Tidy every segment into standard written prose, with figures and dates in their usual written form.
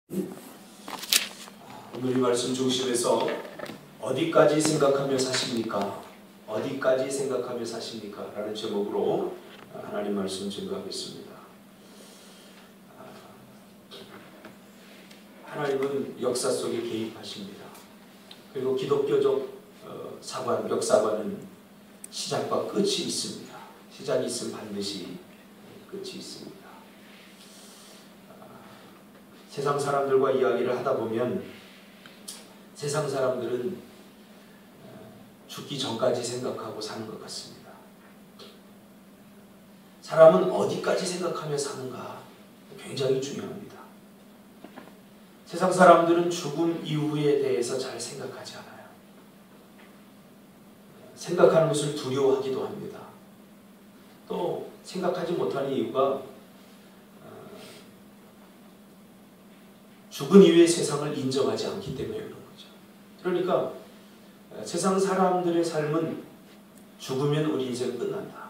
오늘 이 말씀 중심에서 어디까지 생각하며 사십니까? 어디까지 생각하며 사십니까? 라는 제목으로 하나님 말씀 증거하겠습니다. 하나님은 역사 속에 개입하십니다. 그리고 기독교적 역사관은 시작과 끝이 있습니다. 시작이 있으면 반드시 끝이 있습니다. 세상 사람들과 이야기를 하다 보면 세상 사람들은 죽기 전까지 생각하고 사는 것 같습니다. 사람은 어디까지 생각하며 사는가 굉장히 중요합니다. 세상 사람들은 죽음 이후에 대해서 잘 생각하지 않아요. 생각하는 것을 두려워하기도 합니다. 또 생각하지 못하는 이유가 죽은 이후의 세상을 인정하지 않기 때문에 그런 거죠. 그러니까 세상 사람들의 삶은 죽으면 우리 인생 끝난다.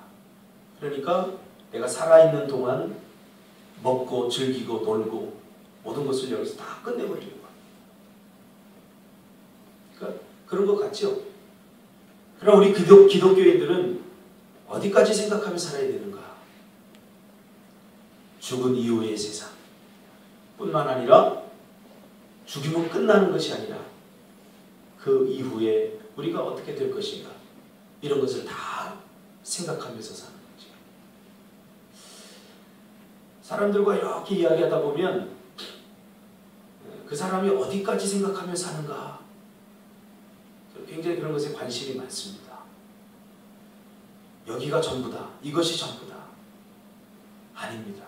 그러니까 내가 살아있는 동안 먹고 즐기고 놀고 모든 것을 여기서 다 끝내버리는 거예요. 그러니까 그런 것 같죠? 그럼 우리 기독교인들은 어디까지 생각하며 살아야 되는가? 죽은 이후의 세상 뿐만 아니라 죽이면 끝나는 것이 아니라 그 이후에 우리가 어떻게 될 것인가 이런 것을 다 생각하면서 사는 거죠. 사람들과 이렇게 이야기하다 보면 그 사람이 어디까지 생각하며 사는가 굉장히 그런 것에 관심이 많습니다. 여기가 전부다. 이것이 전부다. 아닙니다.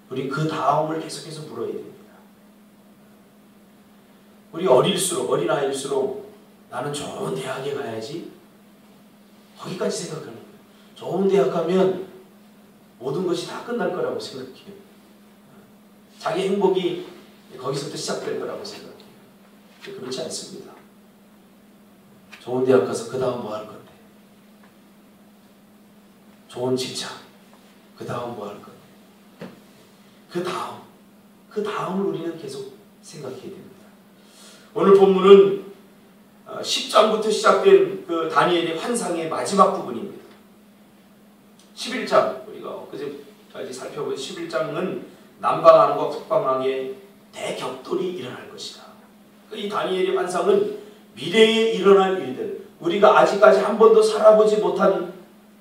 우리 그 다음을 계속해서 물어야 됩니다. 우리 어린아이일수록 나는 좋은 대학에 가야지 거기까지 생각하는 거예요. 좋은 대학 가면 모든 것이 다 끝날 거라고 생각해요. 자기 행복이 거기서부터 시작될 거라고 생각해요. 그렇지 않습니다. 좋은 대학 가서 그 다음 뭐 할 건데? 좋은 직장, 그 다음 뭐 할 건데? 그 다음을 우리는 계속 생각해야 됩니다. 오늘 본문은 10장부터 시작된 그 다니엘의 환상의 마지막 부분입니다. 11장, 우리가 엊그제까지 살펴본 11장은 남방왕과 북방왕의 대격돌이 일어날 것이다. 이 다니엘의 환상은 미래에 일어날 일들, 우리가 아직까지 한 번도 살아보지 못한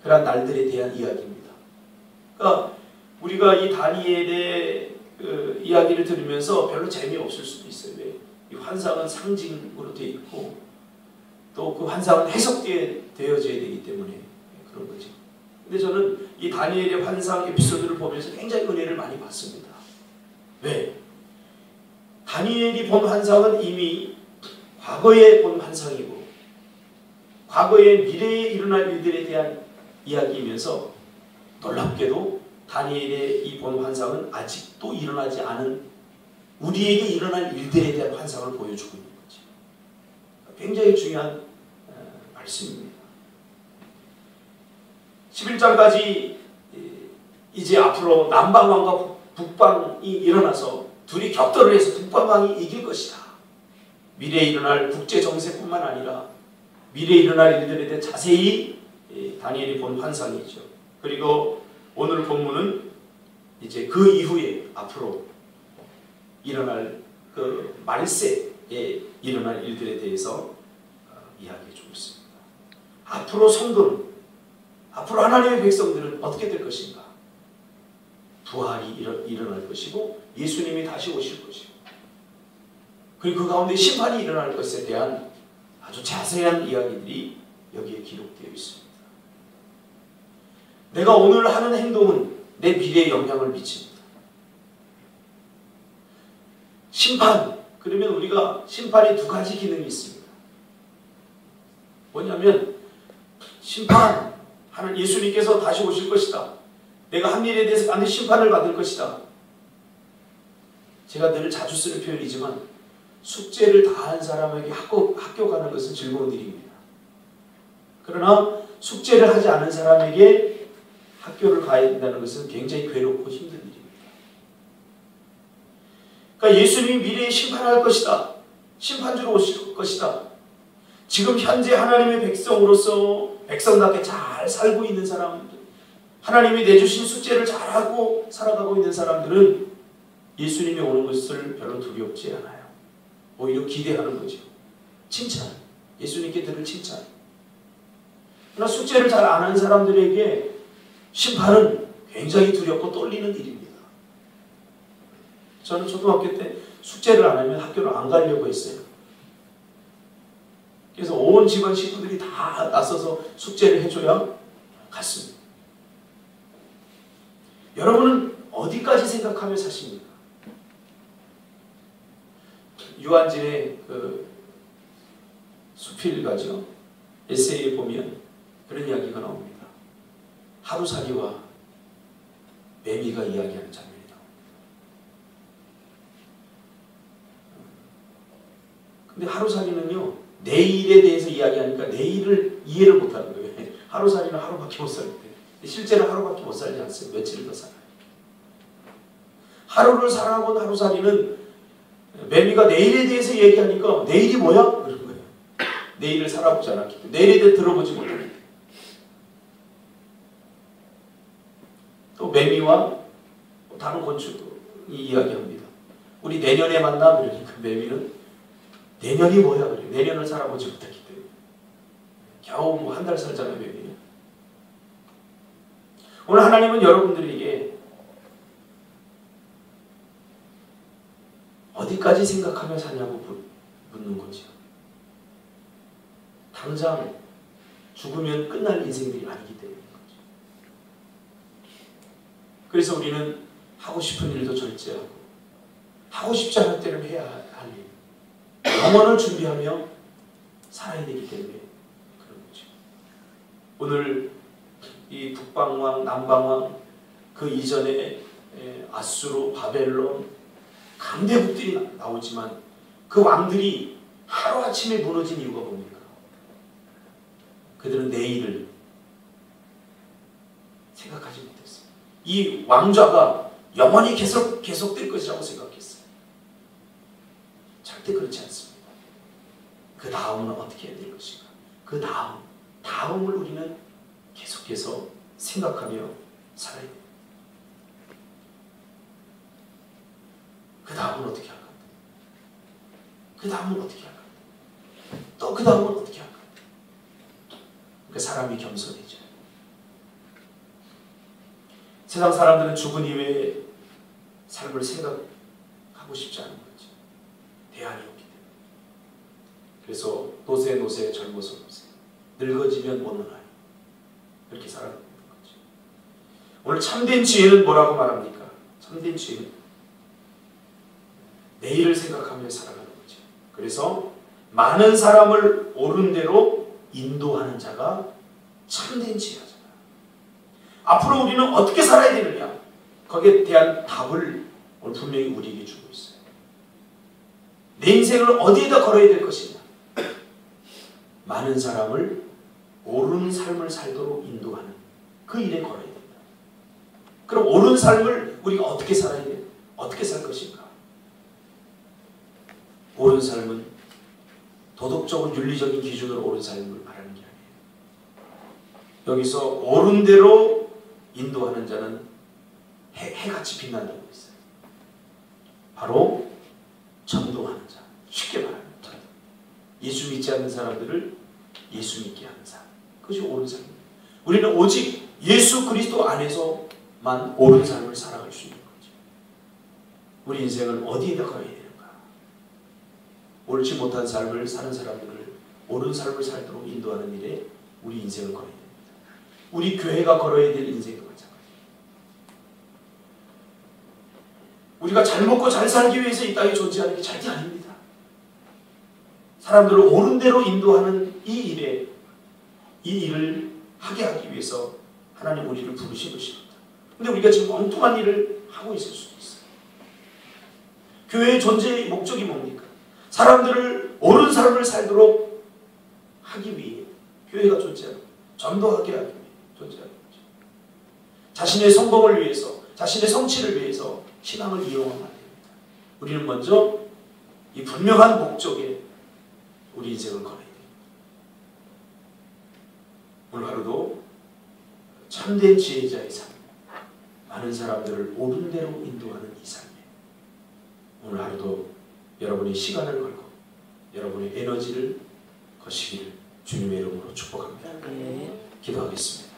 그런 날들에 대한 이야기입니다. 그러니까 우리가 이 다니엘의 그 이야기를 들으면서 별로 재미없을 수도 있어요. 왜? 이 환상은 상징으로 되어 있고 또 그 환상은 해석되어져야 되기 때문에 그런 거죠. 근데 저는 이 다니엘의 환상 에피소드를 보면서 굉장히 은혜를 많이 받습니다. 왜? 다니엘이 본 환상은 이미 과거에 본 환상이고 과거의 미래에 일어날 일들에 대한 이야기이면서 놀랍게도 다니엘의 이 본 환상은 아직도 일어나지 않은 우리에게 일어날 일들에 대한 환상을 보여주고 있는 거죠. 굉장히 중요한 말씀입니다. 11장까지 이제 앞으로 남방왕과 북방이 일어나서 둘이 격돌을 해서 북방왕이 이길 것이다. 미래에 일어날 국제정세뿐만 아니라 미래에 일어날 일들에 대해 자세히 다니엘이 본 환상이죠. 그리고 오늘 본문은 이제 그 이후에 앞으로 일어날 그 말세에 일어날 일들에 대해서 이야기해 주고 있습니다. 앞으로 성도는, 앞으로 하나님의 백성들은 어떻게 될 것인가? 부활이 일어날 것이고 예수님이 다시 오실 것이고 그리고 그 가운데 심판이 일어날 것에 대한 아주 자세한 이야기들이 여기에 기록되어 있습니다. 내가 오늘 하는 행동은 내 미래에 영향을 미칩니다. 심판, 그러면 우리가 심판이 두 가지 기능이 있습니다. 뭐냐면 심판하는 예수님께서 다시 오실 것이다. 내가 한 일에 대해서 반드시 심판을 받을 것이다. 제가 늘 자주 쓰는 표현이지만 숙제를 다한 사람에게 학교 가는 것은 즐거운 일입니다. 그러나 숙제를 하지 않은 사람에게 학교를 가야 된다는 것은 굉장히 괴롭고 힘든 일입니다. 그러니까 예수님이 미래에 심판할 것이다. 심판주로 오실 것이다. 지금 현재 하나님의 백성으로서 백성답게 잘 살고 있는 사람들, 하나님이 내주신 숙제를 잘하고 살아가고 있는 사람들은 예수님이 오는 것을 별로 두렵지 않아요. 오히려 기대하는 거죠. 칭찬. 예수님께 들을 칭찬. 그러나 숙제를 잘 안 하는 사람들에게 심판은 굉장히 두렵고 떨리는 일입니다. 저는 초등학교 때 숙제를 안 하면 학교를 안 가려고 했어요. 그래서 온 집안 식구들이 다 나서서 숙제를 해줘야 갔습니다. 여러분은 어디까지 생각하며 사십니까? 유한진의 그 수필가죠. 에세이에 보면 그런 이야기가 나옵니다. 하루살이와 매미가 이야기하는 장면이 나옵니다. 근데 하루살이는요, 내일에 대해서 이야기하니까 내일을 이해를 못하는 거예요. 하루살이는 하루밖에 못 살 때. 실제로 하루밖에 못 살지 않습니다. 며칠 더 살아요. 하루를 살아본 하루살이는 매미가 내일에 대해서 얘기하니까 내일이 뭐야? 그런 거예요. 내일을 살아보지 않았기 때문에. 내일에 대해 들어보지 못하기 때문에. 또 매미와 다른 곤충이 이야기합니다. 우리 내년에 만나? 그러니까 매미는 내년이 뭐야? 그래요. 내년을 살아보지 못했기 때문에. 겨우 뭐 한 달 살잖아요, 매미는. 오늘 하나님은 여러분들에게 어디까지 생각하며 사냐고 묻는 거죠. 당장 죽으면 끝날 인생들이 아니기 때문인 거죠. 그래서 우리는 하고 싶은 일도 절제하고 하고 싶지 않을 때는 해야 할 일, 영원을 준비하며 살아야 되기 때문에 그런 거죠. 오늘 이 북방왕, 남방왕, 그 이전에 아수르, 바벨론 강대국들이 나오지만 그 왕들이 하루아침에 무너진 이유가 뭡니까? 그들은 내일을 생각하지 못했어요. 이 왕좌가 영원히 계속될 것이라고 생각했어요. 절대 그렇지 않습니다. 그 다음은 어떻게 해야 될 것인가? 그 다음을 우리는 계속해서 생각하며 살아야 돼요. 그 다음은 어떻게 할까? 그 다음은 어떻게 할까? 또 그 다음은 어떻게 할까? 그 사람이 겸손해져요. 세상 사람들은 죽은 이후에 삶을 생각하고 싶지 않은 거죠. 대안이 없기 때문에. 그래서 노세 젊어서 노세. 늙어지면 못 나가요. 그렇게 살아가는 거죠. 오늘 참된 지혜는 뭐라고 말합니까? 참된 지혜는 내일을 생각하며 살아가는 거죠. 그래서 많은 사람을 옳은 대로 인도하는 자가 참된 지혜잖아요. 앞으로 우리는 어떻게 살아야 되느냐? 거기에 대한 답을 오늘 분명히 우리에게 주고 있어요. 내 인생을 어디에다 걸어야 될 것이냐? 많은 사람을 옳은 삶을 살도록 인도하는 그 일에 걸어야 된다. 그럼 옳은 삶을 우리가 어떻게 살아야 돼? 어떻게 살 것인가? 옳은 삶은 도덕적인 윤리적인 기준으로 옳은 삶을 말하는 게 아니에요. 여기서 옳은 대로 인도하는 자는 해같이 빛난다고 했어요. 바로 전도하는 자. 쉽게 말하면 전도. 예수 믿지 않는 사람들을 예수 믿게 하는 사람. 그것이 옳은 삶입니다. 우리는 오직 예수 그리스도 안에서만 옳은 삶을 살아갈 수 있는 거죠. 우리 인생을 어디에다 걸어야 되는가? 옳지 못한 삶을 사는 사람들을 옳은 삶을 살도록 인도하는 일에 우리 인생을 걸어야 됩니다. 우리 교회가 걸어야 될 인생도 마찬가지입니다. 우리가 잘 먹고 잘 살기 위해서 이 땅에 존재하는 게 절대 아닙니다. 사람들을 옳은 대로 인도하는 이 일을 하게 하기 위해서 하나님 우리를 부르신 것입니다. 근데 우리가 지금 엉뚱한 일을 하고 있을 수도 있어요. 교회의 존재의 목적이 뭡니까? 사람들을 옳은 삶을 살도록 하기 위해 교회가 존재하고 전도하게 하기 위해 존재하는 거죠. 자신의 성공을 위해서, 자신의 성취를 위해서 신앙을 이용하면 안 됩니다. 우리는 먼저 이 분명한 목적에 우리 인생을 걸어야 돼요. 오늘 하루도 참된 지혜자의 삶, 많은 사람들을 옳은 대로 인도하는 이 삶에 오늘 하루도 여러분이 시간을 걸고 여러분의 에너지를 거시기를 주님의 이름으로 축복합니다. 기도하겠습니다.